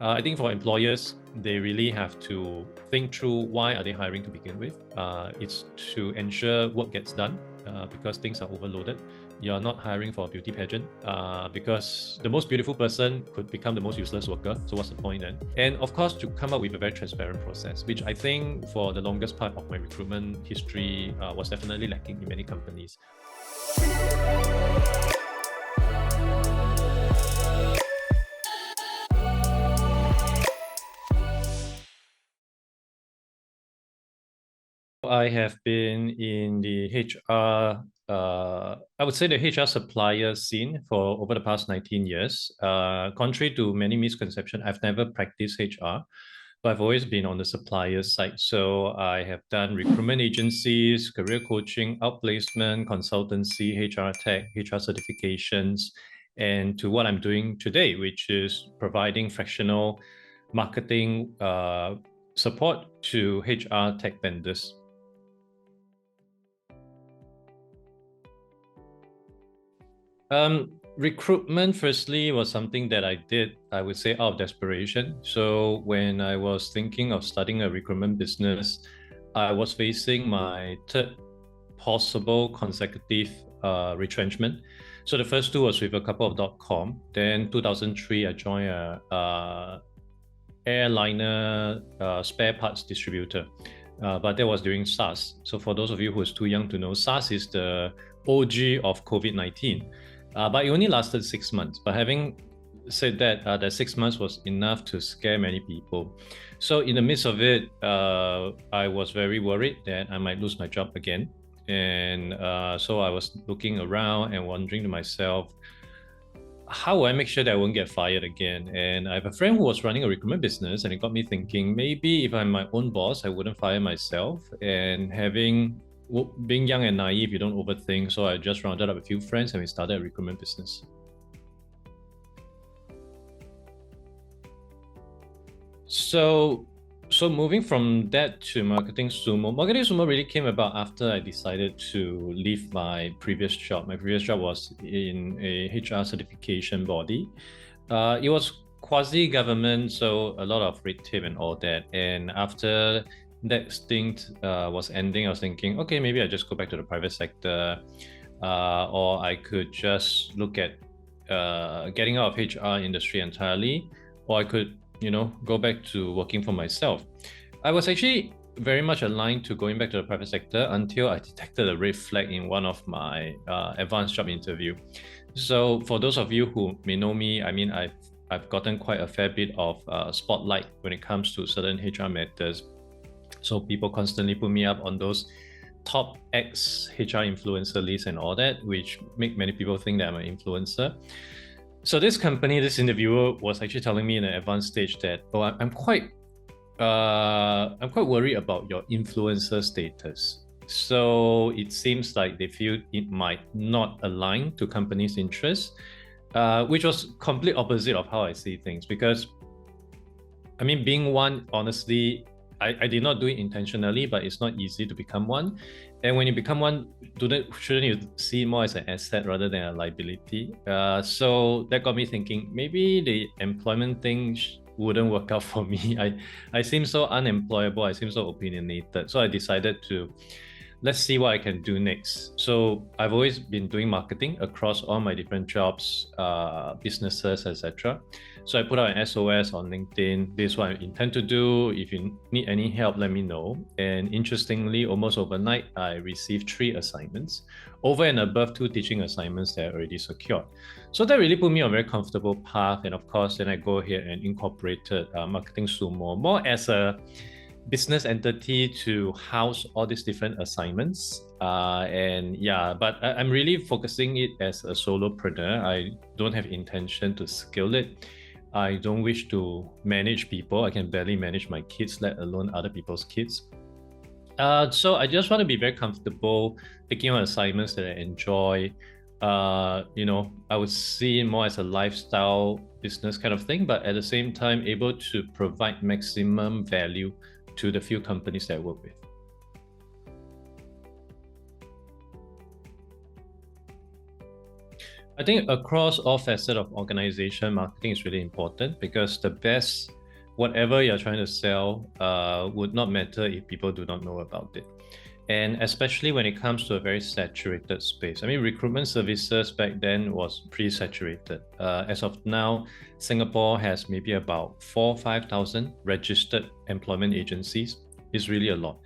I think for employers, they really have to think through why are they hiring to begin with. It's to ensure work gets done because things are overloaded. You're not hiring for a beauty pageant because the most beautiful person could become the most useless worker. So what's the point then? And of course, to come up with a very transparent process, which I think for the longest part of my recruitment history was definitely lacking in many companies. I have been in the HR, I would say the HR supplier scene for over the past 19 years. Contrary to many misconceptions, I've never practiced HR, but I've always been on the supplier side. So I have done recruitment agencies, career coaching, outplacement, consultancy, HR tech, HR certifications, and to what I'm doing today, which is providing fractional marketing support to HR tech vendors. Recruitment, firstly, was something that I did, I would say, out of desperation. So when I was thinking of starting a recruitment business, I was facing my third possible consecutive retrenchment. So the first two was with a couple of .com. Then 2003, I joined a airliner spare parts distributor. But that was during SARS. So for those of you who is too young to know, SARS is the OG of COVID-19. But it only lasted 6 months. But having said that, that 6 months was enough to scare many people. So in the midst of it, I was very worried that I might lose my job again. And so I was looking around and wondering to myself, how will I make sure that I won't get fired again? And I have a friend who was running a recruitment business, and it got me thinking, maybe if I'm my own boss, I wouldn't fire myself. And being young and naive, you don't overthink. So I just rounded up a few friends and we started a recruitment business. So moving from that to Marketing Sumo, Marketing Sumo really came about after I decided to leave my previous job. My previous job was in a HR certification body. It was quasi-government, so a lot of red tape and all that. And after that stint was ending, I was thinking, okay, maybe I just go back to the private sector, or I could just look at getting out of HR industry entirely, or I could go back to working for myself. I was actually very much aligned to going back to the private sector until I detected a red flag in one of my advanced job interview. So for those of you who may know me, I mean, I've gotten quite a fair bit of spotlight when it comes to certain HR matters. So people constantly put me up on those top X HR influencer lists and all that, which make many people think that I'm an influencer. So this company, this interviewer was actually telling me in an advanced stage that, I'm quite worried about your influencer status. So it seems like they feel it might not align to company's interests, which was complete opposite of how I see things. Because, I mean, being one, honestly, I did not do it intentionally, but it's not easy to become one. And when you become one, shouldn't you see it more as an asset rather than a liability? So that got me thinking, maybe the employment thing wouldn't work out for me. I seem so unemployable, I seem so opinionated. So I decided to, let's see what I can do next. So I've always been doing marketing across all my different jobs, businesses, etc. So I put out an SOS on LinkedIn. This is what I intend to do. If you need any help, let me know. And interestingly, almost overnight, I received 3 assignments, over and above 2 teaching assignments that I already secured. So that really put me on a very comfortable path. And of course, then I go ahead and incorporated Marketing Sumo more as a business entity to house all these different assignments. But I'm really focusing it as a solopreneur. I don't have intention to scale it. I don't wish to manage people. I can barely manage my kids, let alone other people's kids. So I just want to be very comfortable taking on assignments that I enjoy. I would see it more as a lifestyle business kind of thing, but at the same time, able to provide maximum value to the few companies that I work with. I think across all facets of organization, marketing is really important because the best, whatever you're trying to sell, would not matter if people do not know about it. And especially when it comes to a very saturated space. I mean, recruitment services back then was pretty saturated. As of now, Singapore has maybe about 5,000 registered employment agencies. It's really a lot.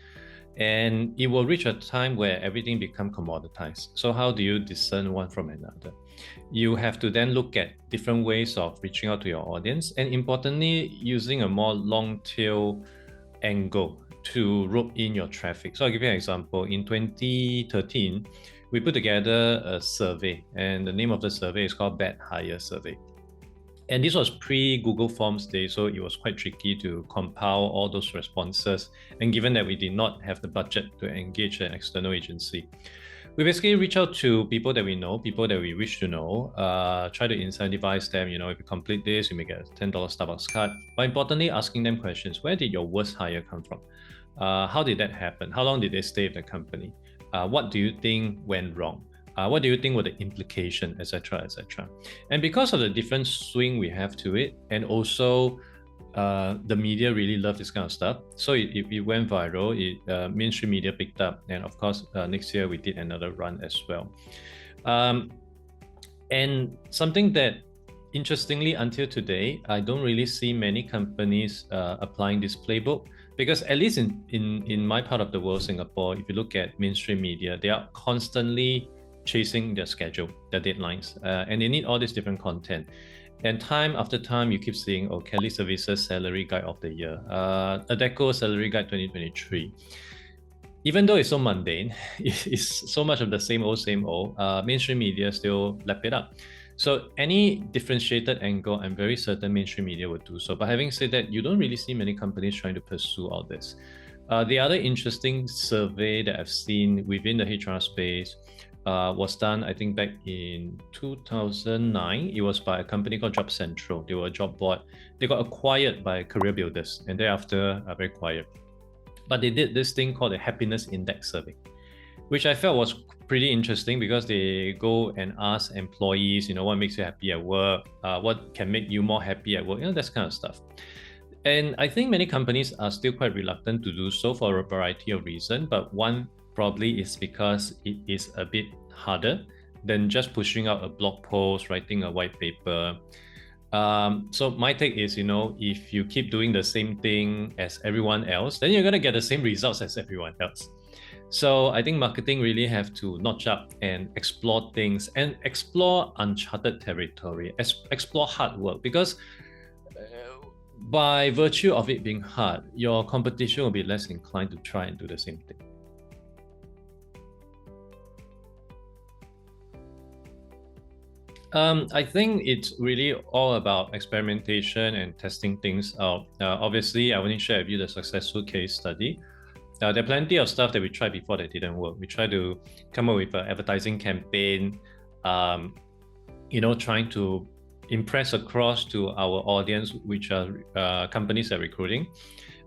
And it will reach a time where everything become commoditized. So how do you discern one from another? You have to then look at different ways of reaching out to your audience, and importantly, using a more long tail angle to rope in your traffic. So I'll give you an example. In 2013, we put together a survey, and the name of the survey is called Bad Hire Survey. And this was pre-Google Forms day, so it was quite tricky to compile all those responses. And given that we did not have the budget to engage an external agency, we basically reach out to people that we know, people that we wish to know, try to incentivize them. You know, if you complete this, you may get a $10 Starbucks card. But importantly, asking them questions. Where did your worst hire come from? How did that happen? How long did they stay with the company? What do you think went wrong? What do you think were the implication, etc., etc.? And because of the different swing we have to it, and also the media really love this kind of stuff, so it went viral. Mainstream media picked up, and of course, next year we did another run as well. And something that, interestingly, until today, I don't really see many companies applying this playbook. Because at least in my part of the world, Singapore, if you look at mainstream media, they are constantly chasing their schedule, their deadlines, and they need all this different content. And time after time, you keep seeing, Kelly Services Salary Guide of the Year, Adecco Salary Guide 2023. Even though it's so mundane, it's so much of the same old, mainstream media still lap it up. So any differentiated angle, I'm very certain mainstream media would do so. But having said that, you don't really see many companies trying to pursue all this. The other interesting survey that I've seen within the HR space was done, I think, back in 2009. It was by a company called Job Central. They were a job board. They got acquired by Career Builders, and thereafter are very quiet. But they did this thing called the Happiness Index Survey, which I felt was pretty interesting because they go and ask employees, what makes you happy at work, what can make you more happy at work, that kind of stuff. And I think many companies are still quite reluctant to do so for a variety of reasons, but one probably is because it is a bit harder than just pushing out a blog post, writing a white paper. So my take is, if you keep doing the same thing as everyone else, then you're going to get the same results as everyone else. So I think marketing really have to notch up and explore things and explore uncharted territory, explore hard work, because by virtue of it being hard, your competition will be less inclined to try and do the same thing. I think it's really all about experimentation and testing things out. Obviously, I only share with you the successful case study. There are plenty of stuff that we tried before that didn't work. We tried to come up with an advertising campaign, trying to impress across to our audience, which are companies that are recruiting,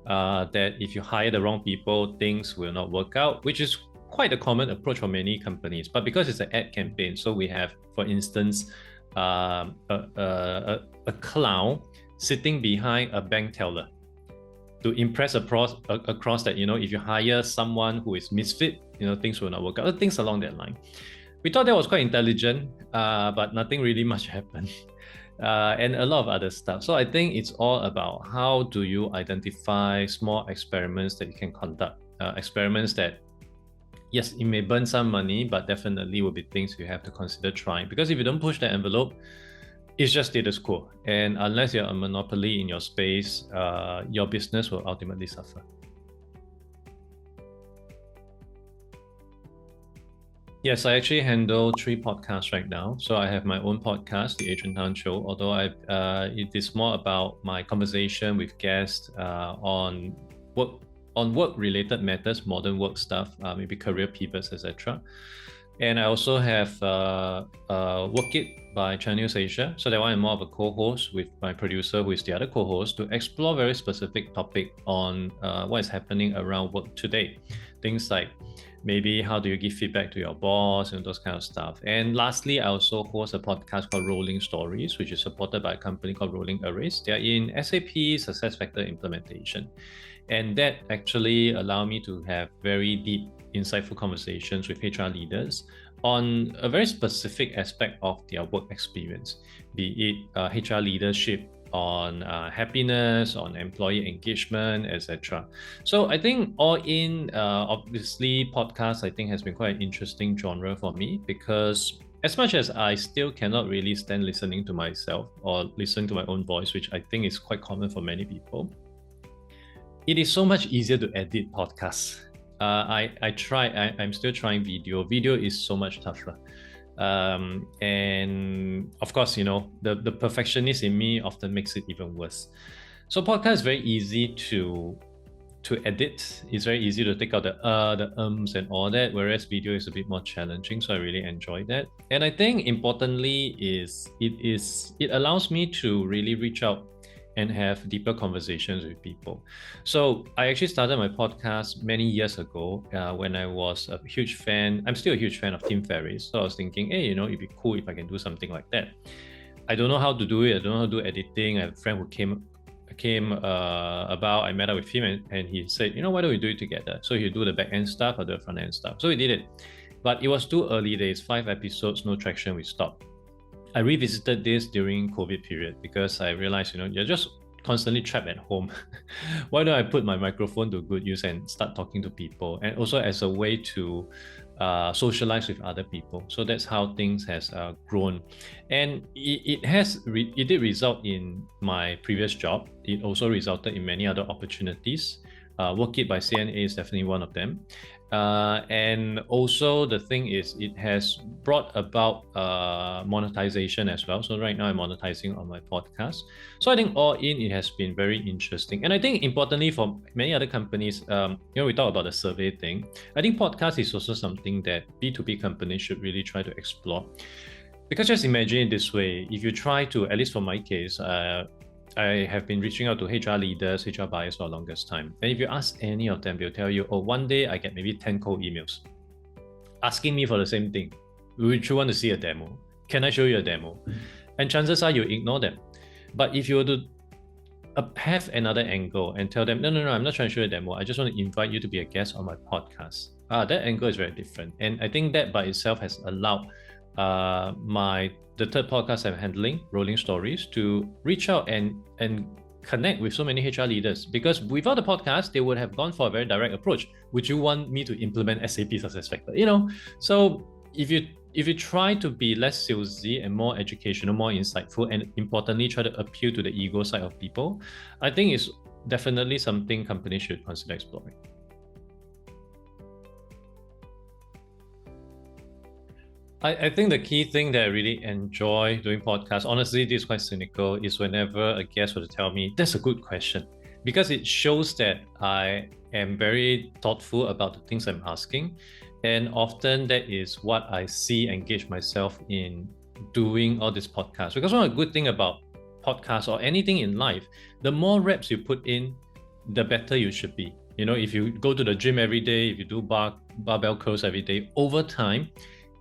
that if you hire the wrong people, things will not work out, which is quite a common approach for many companies. But because it's an ad campaign, so we have, for instance, a clown sitting behind a bank teller to impress across that, if you hire someone who is misfit, things will not work out, things along that line. We thought that was quite intelligent, but nothing really much happened. And a lot of other stuff. So I think it's all about how do you identify small experiments that you can conduct, experiments that, yes, it may burn some money, but definitely will be things you have to consider trying. Because if you don't push the envelope, it's just status quo. And unless you're a monopoly in your space, your business will ultimately suffer. Yes, I actually handle 3 podcasts right now. So I have my own podcast, the Adrian Tan Show, although it is more about my conversation with guests on work-related matters, modern work stuff, maybe career pivots, etc. And I also have Work It by Channel News Asia. So that one I'm more of a co-host with my producer, who is the other co-host, to explore very specific topic on what is happening around work today. Things like maybe how do you give feedback to your boss and those kind of stuff. And lastly, I also host a podcast called Rolling Stories, which is supported by a company called Rolling Arrays. They are in SAP SuccessFactors implementation. And that actually allowed me to have very deep, insightful conversations with HR leaders on a very specific aspect of their work experience, be it HR leadership, on happiness, on employee engagement, etc. So I think all in, obviously podcast I think has been quite an interesting genre for me, because as much as I still cannot really stand listening to myself or listening to my own voice, which I think is quite common for many people, it is so much easier to edit podcasts. I'm still trying video. Video is so much tougher. And of course, the perfectionist in me often makes it even worse. So podcast is very easy to edit. It's very easy to take out the ums and all that, whereas video is a bit more challenging. So I really enjoy that. And I think importantly it allows me to really reach out and have deeper conversations with people. So I actually started my podcast many years ago when I was a huge fan. I'm still a huge fan of Tim Ferriss. So I was thinking, hey, it'd be cool if I can do something like that. I don't know how to do it. I don't know how to do editing. I have a friend who came about. I met up with him and he said, why don't we do it together? So he'll do the back end stuff, I'll do the front end stuff. So we did it. But it was too early days, 5 episodes, no traction, we stopped. I revisited this during COVID period because I realized, you're just constantly trapped at home. Why don't I put my microphone to good use and start talking to people, and also as a way to socialize with other people. So that's how things has grown, and it did result in my previous job. It also resulted in many other opportunities. Work It by CNA is definitely one of them. And also the thing is, it has brought about monetization as well. So right now I'm monetizing on my podcast. So I think all in, it has been very interesting. And I think importantly for many other companies, we talk about the survey thing. I think podcast is also something that B2B companies should really try to explore. Because just imagine it this way, if you try to, at least for my case, I have been reaching out to HR leaders, HR buyers for the longest time. And if you ask any of them, they'll tell you, one day I get maybe 10 cold emails asking me for the same thing. Would you want to see a demo? Can I show you a demo? And chances are you ignore them. But if you were to have another angle and tell them, no, I'm not trying to show you a demo. I just want to invite you to be a guest on my podcast. That angle is very different. And I think that by itself has allowed the third podcast I'm handling, Rolling Stories, to reach out and connect with so many HR leaders. Because without the podcast, they would have gone for a very direct approach. Would you want me to implement SAP SuccessFactors? So if you try to be less salesy and more educational, more insightful, and importantly try to appeal to the ego side of people, I think it's definitely something companies should consider exploring. I think the key thing that I really enjoy doing podcasts, honestly, this is quite cynical, is whenever a guest were to tell me, that's a good question, because it shows that I am very thoughtful about the things I'm asking. And often that is what I see engage myself in doing all this podcast. Because one good thing about podcasts or anything in life, the more reps you put in, the better you should be. If you go to the gym every day, if you do barbell curls every day, over time,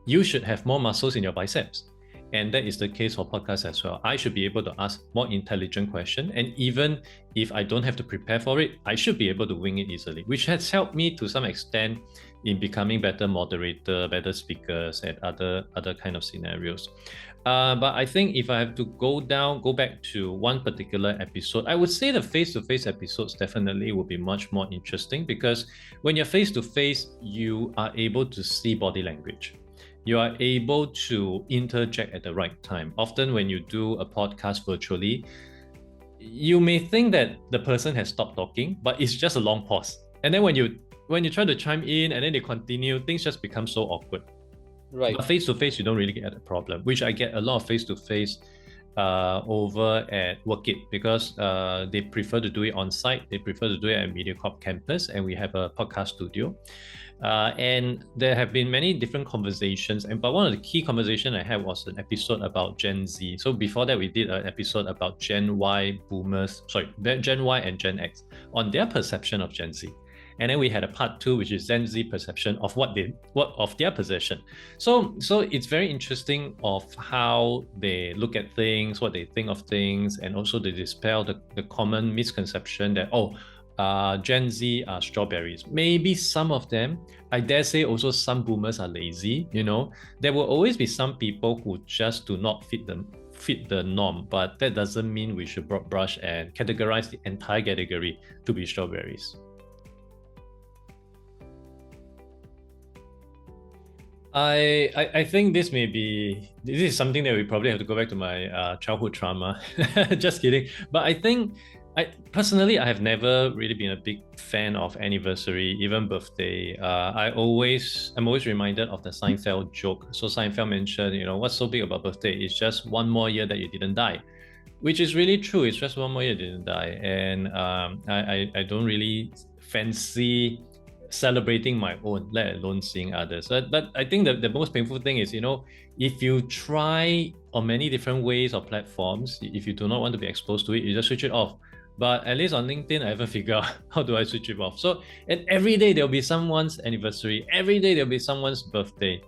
you should have more muscles in your biceps. And that is the case for podcasts as well. I should be able to ask more intelligent questions. And even if I don't have to prepare for it, I should be able to wing it easily, which has helped me to some extent in becoming better moderator, better speakers, and other kind of scenarios. But I think if I have to go back to one particular episode, I would say the face-to-face episodes definitely will be much more interesting, because when you're face-to-face, you are able to see body language. You are able to interject at the right time. Often when you do a podcast virtually, you may think that the person has stopped talking, but it's just a long pause. And then when you try to chime in and then they continue, things just become so awkward. Right. But face-to-face, you don't really get a problem, which I get a lot of face-to-face over at Workit because they prefer to do it on site. They prefer to do it at MediaCorp campus, and we have a podcast studio. And there have been many different conversations, but one of the key conversations I had was an episode about Gen Z. So before that, we did an episode about Gen Y boomers, Gen Y and Gen X on their perception of Gen Z. And then we had a part 2, which is Gen Z perception of what of their possession. So it's very interesting of how they look at things, what they think of things, and also they dispel the common misconception that Gen Z are strawberries. Maybe some of them, I dare say also some boomers are lazy. There will always be some people who just do not fit the norm, but that doesn't mean we should broad brush and categorize the entire category to be strawberries. I think this is something that we probably have to go back to my childhood trauma. Just kidding. But I think personally, I have never really been a big fan of anniversary, even birthday. I'm always reminded of the Seinfeld joke. So Seinfeld mentioned, what's so big about birthday? It's just one more year that you didn't die, which is really true. It's just one more year you didn't die, and I don't really fancy celebrating my own, let alone seeing others. But I think the most painful thing is, if you try on many different ways or platforms, if you do not want to be exposed to it, you just switch it off. But at least on LinkedIn, I haven't figured out how do I switch it off. So, and every day there'll be someone's anniversary, every day there'll be someone's birthday.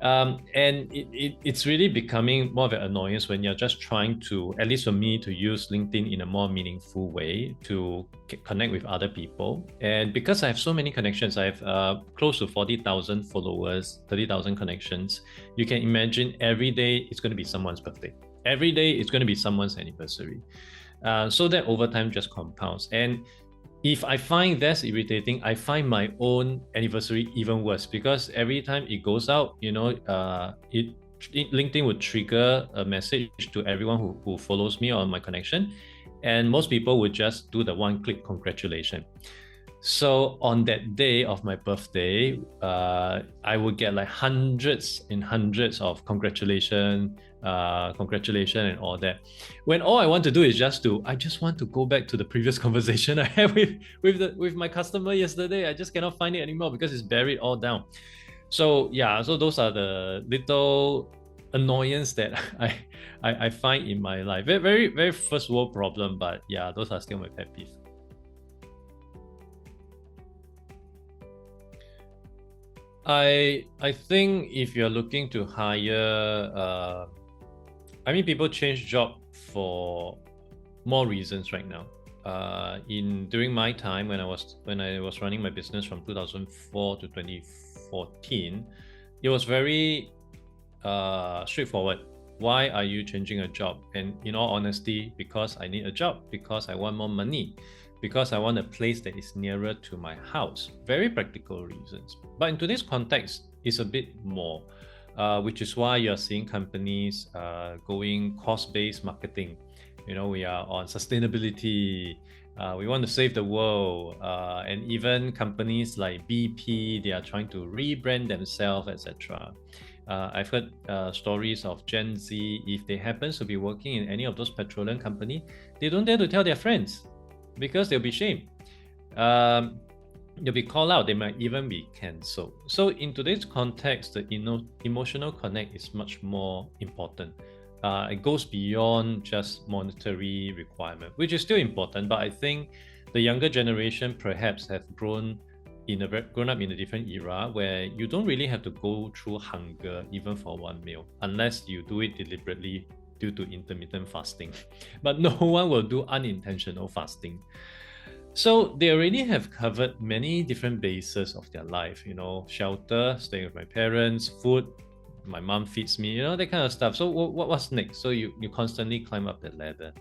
And it's really becoming more of an annoyance when you're just trying to, at least for me, to use LinkedIn in a more meaningful way to connect with other people. And because I have so many connections, I have close to 40,000 followers, 30,000 connections. You can imagine every day it's going to be someone's birthday. Every day it's going to be someone's anniversary. So that over time just compounds. And if I find that's irritating, I find my own anniversary even worse, because every time it goes out, LinkedIn would trigger a message to everyone who follows me on my connection, and most people would just do the one-click congratulation. So on that day of my birthday, I would get like hundreds and hundreds of congratulations and all that. When all I want to do is I just want to go back to the previous conversation I had with my customer yesterday. I just cannot find it anymore because it's buried all down. So yeah, so those are the little annoyance that I find in my life. Very, very, very first world problem, but yeah, those are still my pet peeve. I think if you're looking to hire, people change job for more reasons right now. During my time when I was running my business from 2004 to 2014, it was very straightforward. Why are you changing a job? And in all honesty, because I need a job, because I want more money, because I want a place that is nearer to my house. Very practical reasons. But in today's context, it's a bit more, which is why you're seeing companies going cost-based marketing. We are on sustainability. We want to save the world. And even companies like BP, they are trying to rebrand themselves, etc. I've heard stories of Gen Z, if they happen to be working in any of those petroleum companies, they don't dare to tell their friends, because they'll be shamed. They'll be called out. They might even be cancelled. So in today's context, the emotional connect is much more important. It goes beyond just monetary requirement, which is still important. But I think the younger generation perhaps have grown up in a different era where you don't really have to go through hunger even for one meal, unless you do it deliberately due to intermittent fasting. But no one will do unintentional fasting. So they already have covered many different bases of their life, shelter, staying with my parents, food, my mom feeds me, that kind of stuff. So what's next? So you constantly climb up the ladder.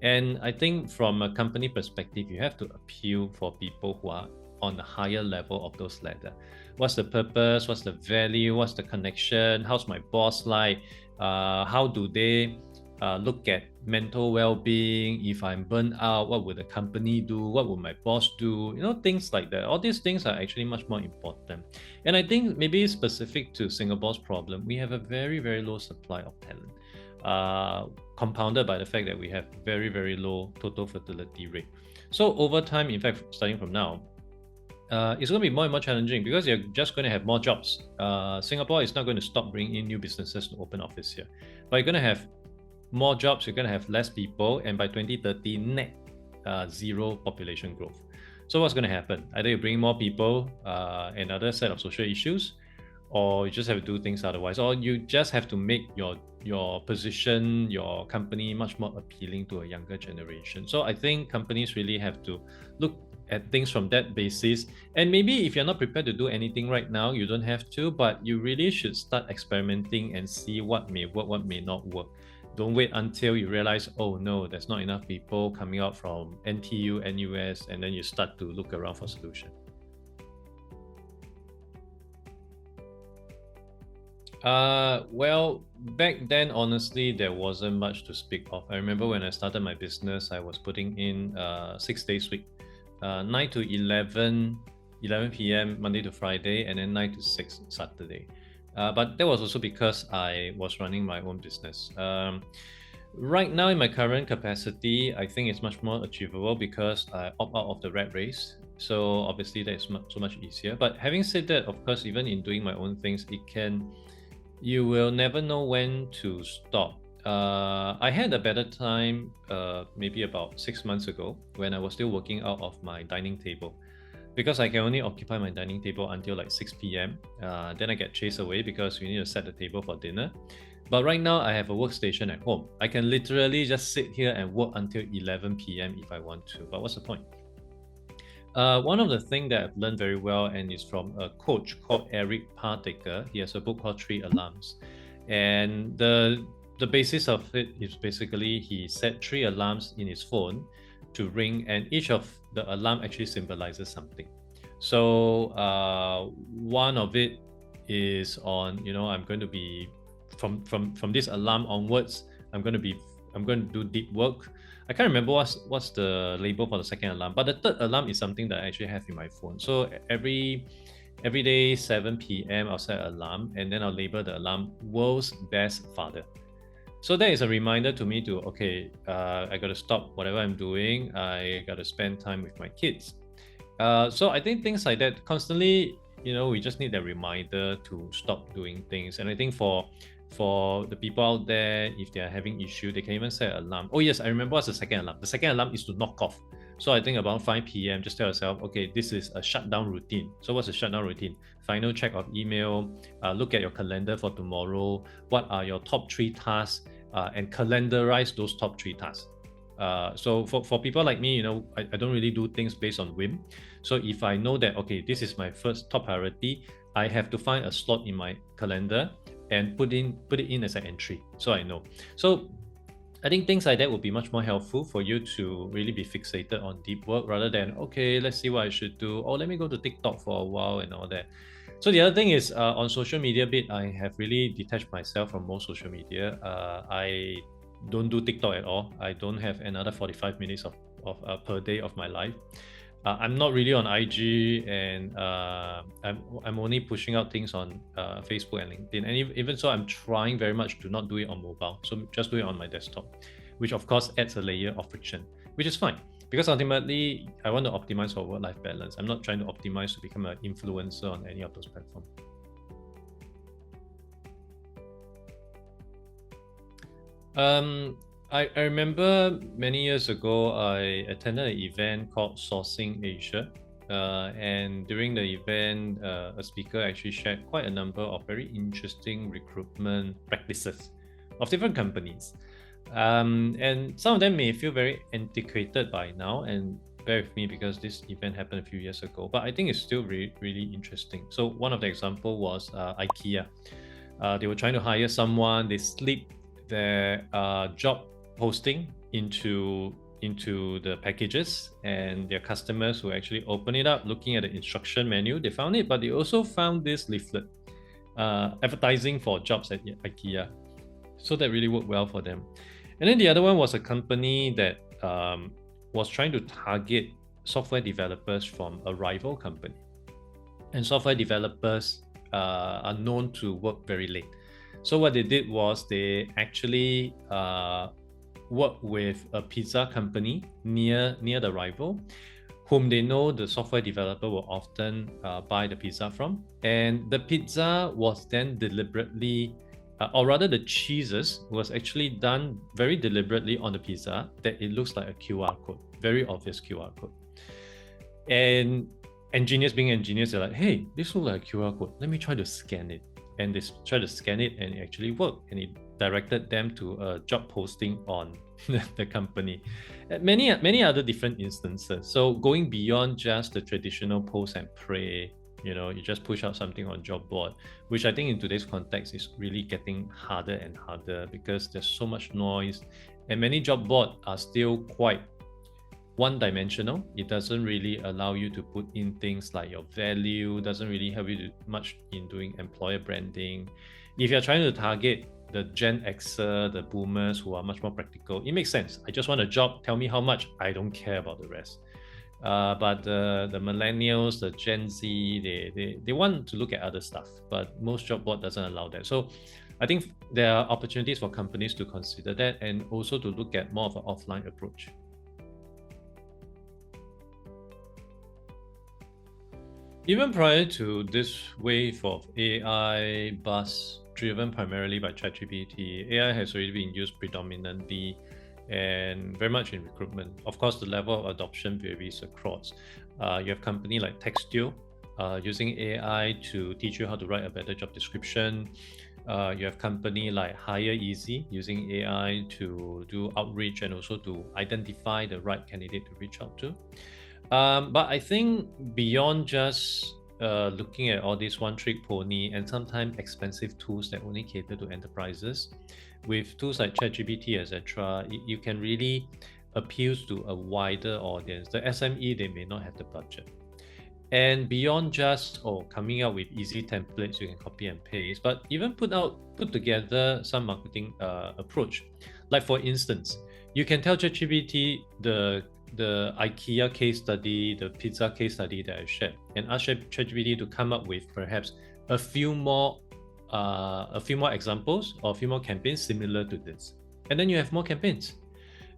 And I think from a company perspective, you have to appeal for people who are on the higher level of those ladder. What's the purpose? What's the value? What's the connection? How's my boss like? How do they look at mental well-being? If I'm burnt out, what would the company do? What would my boss do? Things like that. All these things are actually much more important. And I think maybe specific to Singapore's problem, we have a very, very low supply of talent. compounded by the fact that we have very, very low total fertility rate. So over time, in fact, starting from now, it's going to be more and more challenging because you're just going to have more jobs. Singapore is not going to stop bringing in new businesses to open office here, but you're going to have more jobs, you're going to have less people, and by 2030, net zero population growth. So what's going to happen? Either you bring more people, another set of social issues, or you just have to do things otherwise, or you just have to make your position, your company much more appealing to a younger generation. So I think companies really have to look at things from that basis. And maybe if you're not prepared to do anything right now, you don't have to, but you really should start experimenting and see what may work, what may not work. Don't wait until you realize, oh no, there's not enough people coming out from NTU, NUS, and then you start to look around for solution. Well, back then, honestly, there wasn't much to speak of. I remember when I started my business, I was putting in 6 days week, 9 to 11 p.m. Monday to Friday, and then 9 to 6 Saturday. But that was also because I was running my own business. Right now, in my current capacity, I think it's much more achievable because I opt out of the rat race. So obviously, that is so much easier. But having said that, of course, even in doing my own things, you will never know when to stop. I had a better time maybe about 6 months ago when I was still working out of my dining table, because I can only occupy my dining table until like 6 p.m. Then I get chased away because we need to set the table for dinner. But right now I have a workstation at home. I can literally just sit here and work until 11 p.m. if I want to. But what's the point? One of the things that I've learned very well, and is from a coach called Eric Partaker. He has a book called 3 Alarms. And the basis of it is basically he set 3 alarms in his phone to ring, and each of the alarm actually symbolizes something. So one of it is on, I'm going to be from this alarm onwards, I'm going to do deep work. I can't remember what's the label for the second alarm, but the third alarm is something that I actually have in my phone. So every day 7 p.m. I'll set an alarm, and then I'll label the alarm world's best father. So that is a reminder to me to, okay, I got to stop whatever I'm doing. I got to spend time with my kids. So I think things like that constantly, we just need that reminder to stop doing things. And I think for the people out there, if they are having issue, they can even set an alarm. Oh yes, I remember what's the second alarm. The second alarm is to knock off. So I think about 5 p.m, just tell yourself, okay, this is a shutdown routine. So what's a shutdown routine? Final check of email, look at your calendar for tomorrow. What are your top 3 tasks? And calendarize those top 3 tasks. So for people like me, I don't really do things based on whim. So if I know that, okay, this is my first top priority, I have to find a slot in my calendar and put it in as an entry, so I know. So I think things like that would be much more helpful for you to really be fixated on deep work rather than, okay, let's see what I should do. Oh, let me go to TikTok for a while and all that. So the other thing is on social media bit, I have really detached myself from most social media. I don't do TikTok at all. I don't have another 45 minutes of per day of my life. I'm not really on IG, and I'm only pushing out things on Facebook and LinkedIn. And even so, I'm trying very much to not do it on mobile. So just do it on my desktop, which of course adds a layer of friction, which is fine. Because ultimately, I want to optimize for work-life balance. I'm not trying to optimize to become an influencer on any of those platforms. I remember many years ago, I attended an event called Sourcing Asia. And during the event, a speaker actually shared quite a number of very interesting recruitment practices of different companies. And some of them may feel very antiquated by now, and bear with me because this event happened a few years ago, but I think it's still really, really interesting. So one of the example was IKEA. They were trying to hire someone. They slipped their job posting into the packages, and their customers who actually open it up, looking at the instruction menu, they found it, but they also found this leaflet advertising for jobs at IKEA. So that really worked well for them. And then the other one was a company that was trying to target software developers from a rival company. And software developers are known to work very late. So what they did was they actually worked with a pizza company near the rival, whom they know the software developer will often buy the pizza from. And the pizza was then deliberately, or rather the cheeses was actually done very deliberately on the pizza that it looks like a QR code, very obvious QR code. And engineers being engineers, they're like, hey, this looks like a QR code. Let me try to scan it. And they try to scan it and it actually worked. And it directed them to a job posting on the company. Many other different instances. So going beyond just the traditional post and pray, you just push out something on job board, which I think in today's context is really getting harder and harder because there's so much noise, and many job boards are still quite one-dimensional. It doesn't really allow you to put in things like your value, doesn't really help you to much in doing employer branding. If you're trying to target the Gen Xer, the boomers who are much more practical, it makes sense. I just want a job, tell me how much, I don't care about the rest. But the millennials, the Gen Z, they want to look at other stuff, but most job board doesn't allow that. So I think there are opportunities for companies to consider that and also to look at more of an offline approach. Even prior to this wave of AI buzz driven primarily by ChatGPT, AI has already been used predominantly and very much in recruitment. Of course, the level of adoption varies across. You have company like Textio using AI to teach you how to write a better job description. You have company like Hire Easy using AI to do outreach and also to identify the right candidate to reach out to. But I think beyond just looking at all these one-trick pony and sometimes expensive tools that only cater to enterprises, with tools like ChatGPT, etc., you can really appeal to a wider audience. The SME, they may not have the budget. And beyond just coming out with easy templates you can copy and paste, but even put together some marketing approach. Like for instance, you can tell ChatGPT the IKEA case study, the pizza case study that I shared, and ask ChatGPT to come up with perhaps a few more examples or a few more campaigns similar to this, and then you have more campaigns.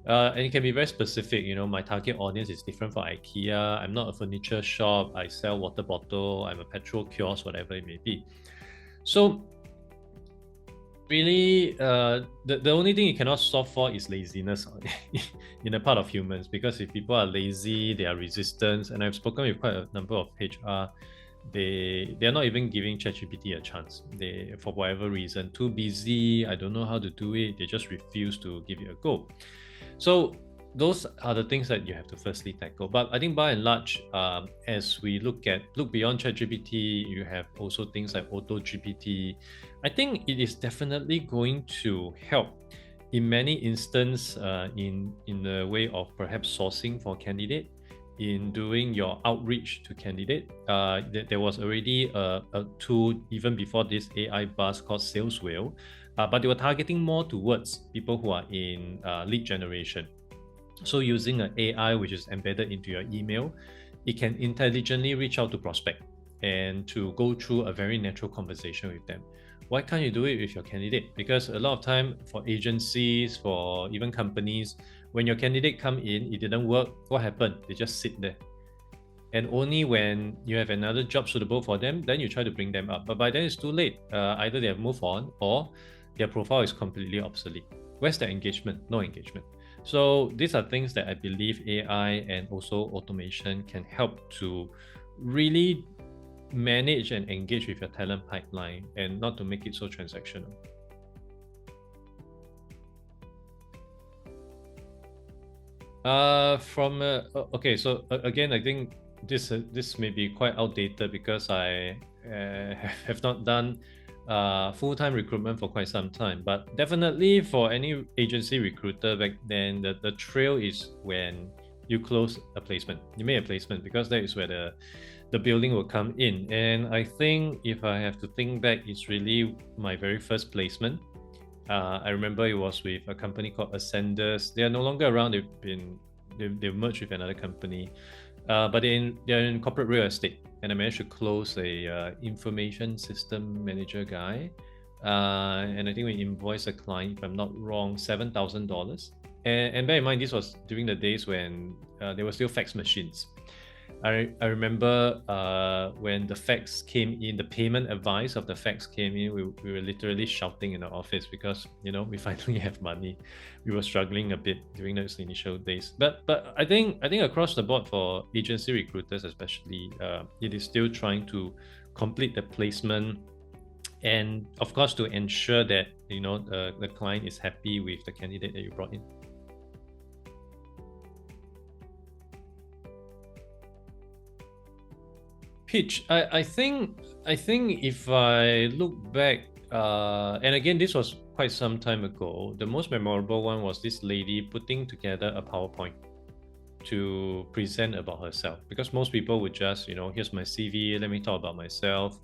And it can be very specific. My target audience is different for IKEA. I'm not a furniture shop. I sell water bottle. I'm a petrol kiosk, whatever it may be. So really, the only thing you cannot solve for is laziness in a part of humans, because if people are lazy, they are resistant. And I've spoken with quite a number of HR. They're not even giving ChatGPT a chance. They, for whatever reason, too busy, I don't know how to do it, they just refuse to give it a go. So those are the things that you have to firstly tackle. But I think by and large, as we look beyond ChatGPT, you have also things like AutoGPT. I think it is definitely going to help in many instances in the way of perhaps sourcing for candidate, in doing your outreach to candidate. There was already a tool even before this AI buzz called Sales Whale, but they were targeting more towards people who are in lead generation. So using an AI which is embedded into your email, it can intelligently reach out to prospect and to go through a very natural conversation with them. Why can't you do it with your candidate? Because a lot of time for agencies, for even companies, when your candidate come in, it didn't work, what happened? They just sit there. And only when you have another job suitable for them, then you try to bring them up. But by then it's too late. Either they have moved on or their profile is completely obsolete. Where's the engagement? No engagement. So these are things that I believe AI and also automation can help to really manage and engage with your talent pipeline and not to make it so transactional. Okay, so again, I think this may be quite outdated because I have not done full-time recruitment for quite some time, but definitely for any agency recruiter back then, the trail is when you close a placement, you make a placement, because that is where the building will come in. And I think if I have to think back, it's really my very first placement. I remember it was with a company called Ascenders. They are no longer around. They've merged with another company, but they're in corporate real estate. And I managed to close a information system manager guy. and I think we invoiced a client, if I'm not wrong, $7,000. And bear in mind, this was during the days when there were still fax machines. I remember when the fax came in, the payment advice of the fax came in, we were literally shouting in the office because, we finally have money. We were struggling a bit during those initial days. But I think across the board for agency recruiters especially, it is still trying to complete the placement, and of course to ensure that the client is happy with the candidate that you brought in. Pitch. I think if I look back, and again, this was quite some time ago, the most memorable one was this lady putting together a PowerPoint to present about herself, because most people would just, here's my CV, let me talk about myself.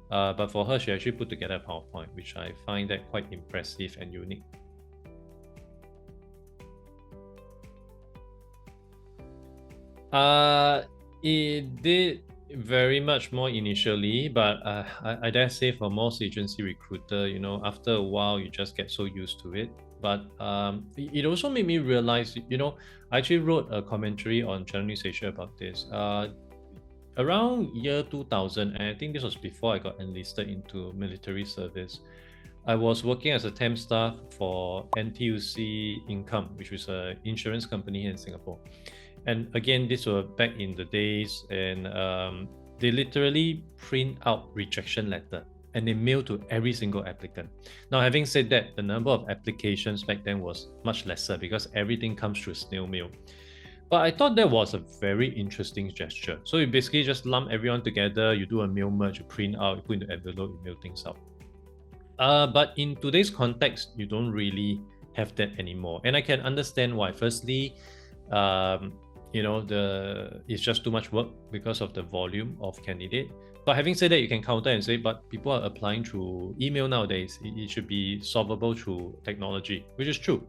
But for her, she actually put together a PowerPoint, which I find that quite impressive and unique. It did very much more initially, but I dare say for most agency recruiter, after a while you just get so used to it. But it also made me realize, I actually wrote a commentary on Channel News Asia about this. Around year 2000, and I think this was before I got enlisted into military service, I was working as a temp staff for NTUC Income, which was an insurance company here in Singapore. And again, this was back in the days, and they literally print out rejection letter and they mail to every single applicant. Now, having said that, the number of applications back then was much lesser because everything comes through snail mail. But I thought that was a very interesting gesture. So you basically just lump everyone together, you do a mail merge, you print out, you put in the envelope, you mail things out. But in today's context, you don't really have that anymore. And I can understand why. Firstly, it's just too much work because of the volume of candidate. But having said that, you can counter and say, but people are applying through email nowadays. It should be solvable through technology, which is true.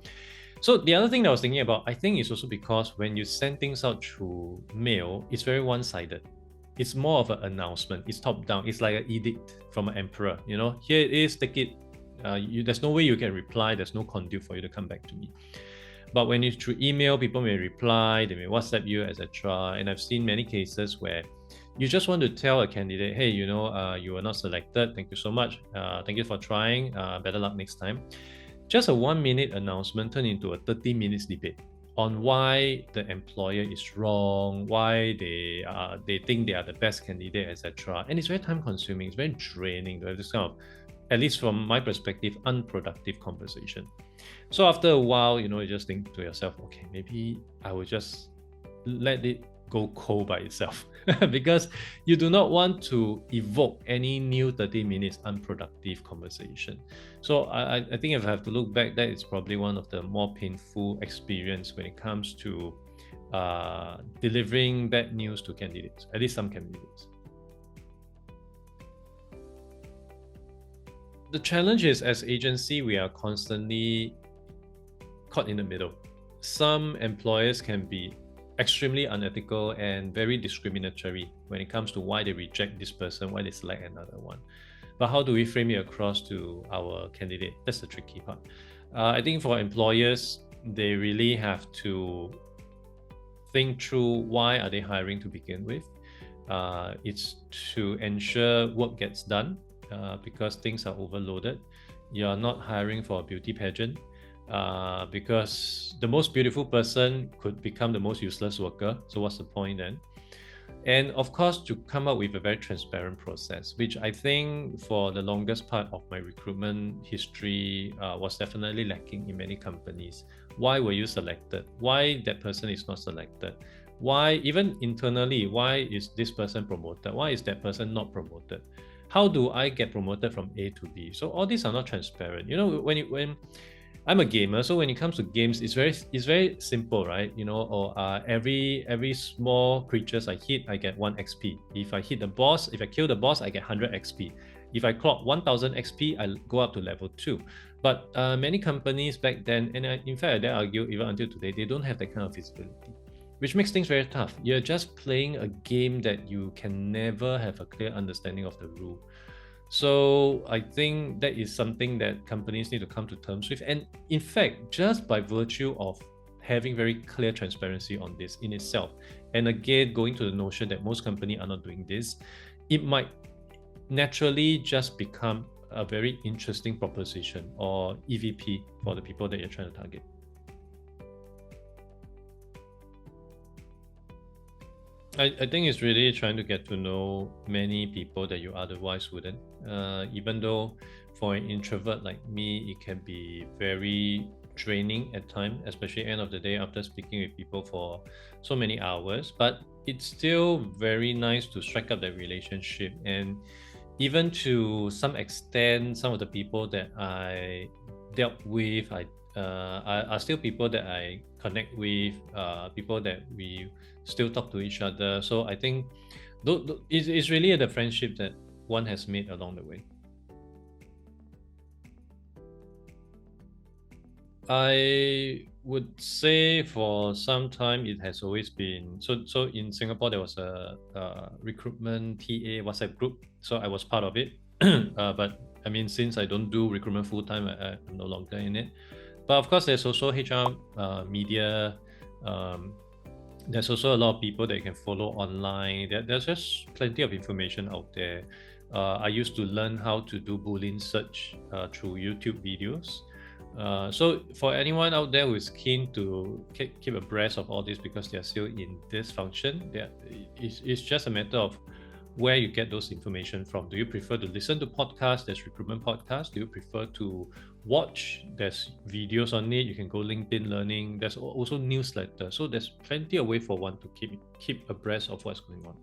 So the other thing that I was thinking about, I think it's also because when you send things out through mail, it's very one-sided. It's more of an announcement. It's top-down. It's like an edict from an emperor. Here it is, take it. There's no way you can reply. There's no conduit for you to come back to me. But when it's through email, people may reply, they may WhatsApp you, etc. And I've seen many cases where you just want to tell a candidate, hey, you were not selected. Thank you so much. Thank you for trying. Better luck next time. Just a 1-minute announcement turned into a 30 minutes debate on why the employer is wrong, why they think they are the best candidate, etc. And it's very time consuming, it's very draining to have this kind of, at least from my perspective, unproductive conversation. So after a while, you just think to yourself, okay, maybe I will just let it go cold by itself because you do not want to evoke any new 30 minutes unproductive conversation. So I think if I have to look back, that is probably one of the more painful experience when it comes to delivering bad news to candidates, at least some candidates. The challenge is, as agency, we are constantly caught in the middle. Some employers can be extremely unethical and very discriminatory when it comes to why they reject this person, why they select another one. But how do we frame it across to our candidate? That's the tricky part. I think for employers, they really have to think through why are they hiring to begin with. It's to ensure work gets done because things are overloaded. You're not hiring for a beauty pageant. Because the most beautiful person could become the most useless worker. So what's the point then? And of course, to come up with a very transparent process, which I think for the longest part of my recruitment history was definitely lacking in many companies. Why were you selected? Why that person is not selected? Why, even internally, why is this person promoted? Why is that person not promoted? How do I get promoted from A to B? So all these are not transparent. When I'm a gamer, so when it comes to games, it's very simple, right? Every small creatures I hit, I get 1 XP. If I hit the boss, if I kill the boss, I get 100 XP. If I clock 1000 XP, I go up to level 2. But many companies back then, and in fact I dare argue even until today, they don't have that kind of visibility, which makes things very tough. You're just playing a game that you can never have a clear understanding of the rule. So I think that is something that companies need to come to terms with. And in fact, just by virtue of having very clear transparency on this in itself, and again, going to the notion that most companies are not doing this, it might naturally just become a very interesting proposition or EVP for the people that you're trying to target. I think it's really trying to get to know many people that you otherwise wouldn't. Even though for an introvert like me, it can be very draining at times, especially end of the day after speaking with people for so many hours. But it's still very nice to strike up that relationship. And even to some extent, some of the people that I dealt with, are still people that I connect with, people that we still talk to each other. So I think it's really the friendship that one has made along the way. I would say for some time it has always been so in Singapore there was a recruitment TA WhatsApp group, so I was part of it. But I mean, since I don't do recruitment full time, I'm no longer in it. But of course, there's also HR media. There's also a lot of people that you can follow online. There's just plenty of information out there. I used to learn how to do Boolean search through YouTube videos. So for anyone out there who is keen to keep abreast of all this because they're still in this function, it's just a matter of where you get those information from. Do you prefer to listen to podcasts? There's recruitment podcasts. Do you prefer to watch? There's videos on it. You can go LinkedIn Learning. There's also newsletter. So there's plenty of way for one to keep abreast of what's going on.